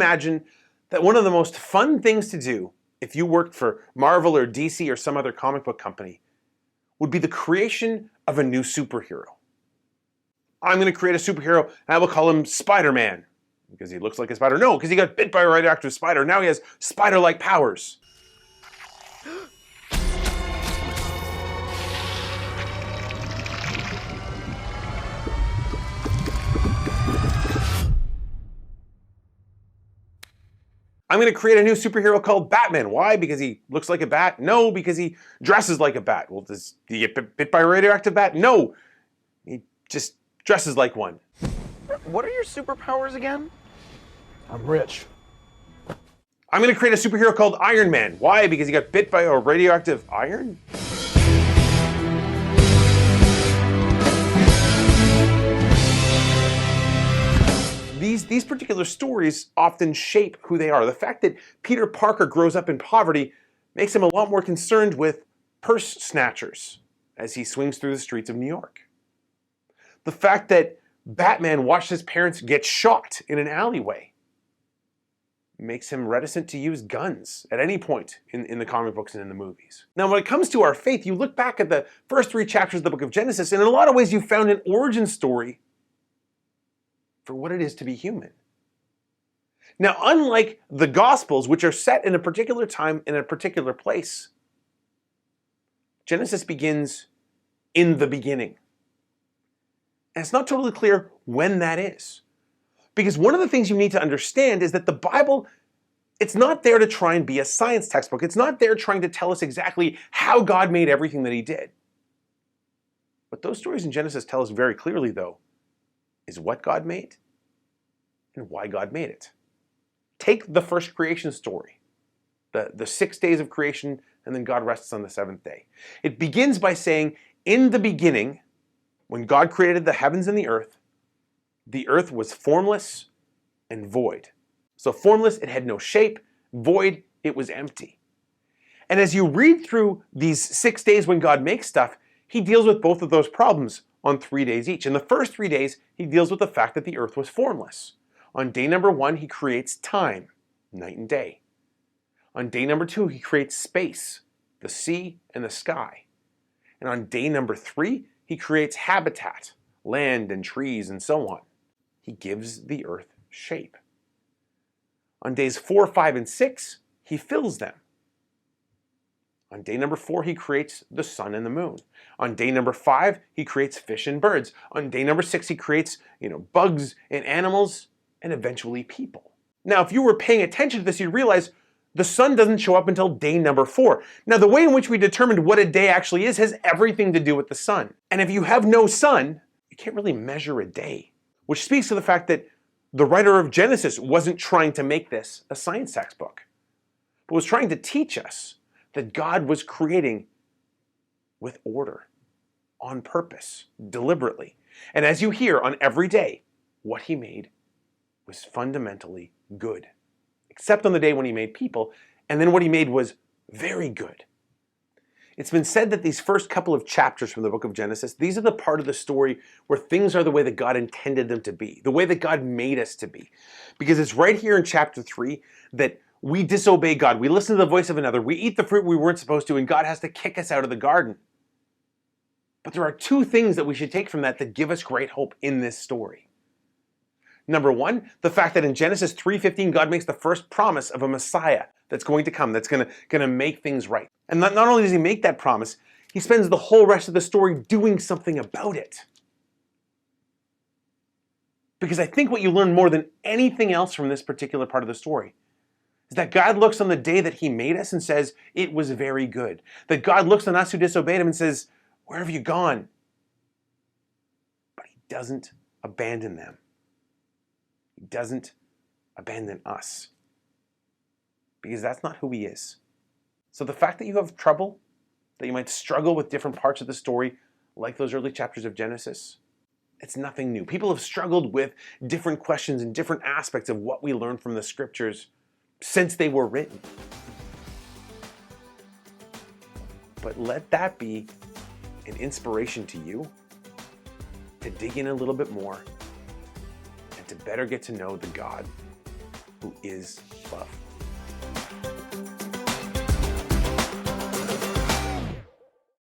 imagine that one of the most fun things to do if you worked for Marvel or DC or some other comic book company would be the creation of a new superhero. I'm going to create a superhero and I will call him Spider-Man because he looks like a spider. No, because he got bit by a radioactive spider. Now he has spider-like powers. I'm going to create a new superhero called Batman. Why? Because he looks like a bat? No, because he dresses like a bat. Well, does he get bit by a radioactive bat? No, he just dresses like one. What are your superpowers again? I'm rich. I'm going to create a superhero called Iron Man. Why? Because he got bit by a radioactive iron? These particular stories often shape who they are. The fact that Peter Parker grows up in poverty makes him a lot more concerned with purse snatchers as he swings through the streets of New York. The fact that Batman watched his parents get shot in an alleyway makes him reticent to use guns at any point in the comic books and in the movies. Now, when it comes to our faith, you look back at the first 3 chapters of the book of Genesis, and in a lot of ways you found an origin story for what it is to be human. Now, unlike the Gospels, which are set in a particular time in a particular place, Genesis begins in the beginning. And it's not totally clear when that is. Because one of the things you need to understand is that the Bible, it's not there to try and be a science textbook. It's not there trying to tell us exactly how God made everything that he did. What those stories in Genesis tell us very clearly, though, is what God made and why God made it. Take the first creation story, the 6 days of creation, and then God rests on the 7th day. It begins by saying, in the beginning, when God created the heavens and the earth was formless and void. So formless, it had no shape. Void, it was empty. And as you read through these 6 days when God makes stuff, he deals with both of those problems on 3 days each. In the first 3 days, he deals with the fact that the earth was formless. On day number 1, he creates time, night and day. On day number 2, he creates space, the sea and the sky. And on day number 3, he creates habitat, land and trees and so on. He gives the earth shape. On days 4, 5, and 6, he fills them. On day number 4, he creates the sun and the moon. On day number 5, he creates fish and birds. On day number 6, he creates, bugs and animals and eventually people. Now, if you were paying attention to this, you'd realize the sun doesn't show up until day number 4. Now, the way in which we determined what a day actually is has everything to do with the sun. And if you have no sun, you can't really measure a day, which speaks to the fact that the writer of Genesis wasn't trying to make this a science textbook, but was trying to teach us that God was creating with order, on purpose, deliberately. And as you hear on every day, what he made was fundamentally good, except on the day when he made people, and then what he made was very good. It's been said that these first couple of chapters from the book of Genesis, these are the part of the story where things are the way that God intended them to be, the way that God made us to be. Because it's right here in chapter 3 that we disobey God, we listen to the voice of another, we eat the fruit we weren't supposed to, and God has to kick us out of the garden. But there are 2 things that we should take from that give us great hope in this story. Number 1, the fact that in Genesis 3:15, God makes the first promise of a Messiah that's going to come, that's going to make things right. And not only does he make that promise, he spends the whole rest of the story doing something about it. Because I think what you learn more than anything else from this particular part of the story is that God looks on the day that he made us and says, it was very good. That God looks on us who disobeyed him and says, where have you gone? But he doesn't abandon them. He doesn't abandon us. Because that's not who he is. So the fact that you have trouble, that you might struggle with different parts of the story, like those early chapters of Genesis, it's nothing new. People have struggled with different questions and different aspects of what we learn from the scriptures since they were written. But let that be an inspiration to you to dig in a little bit more and to better get to know the God who is love.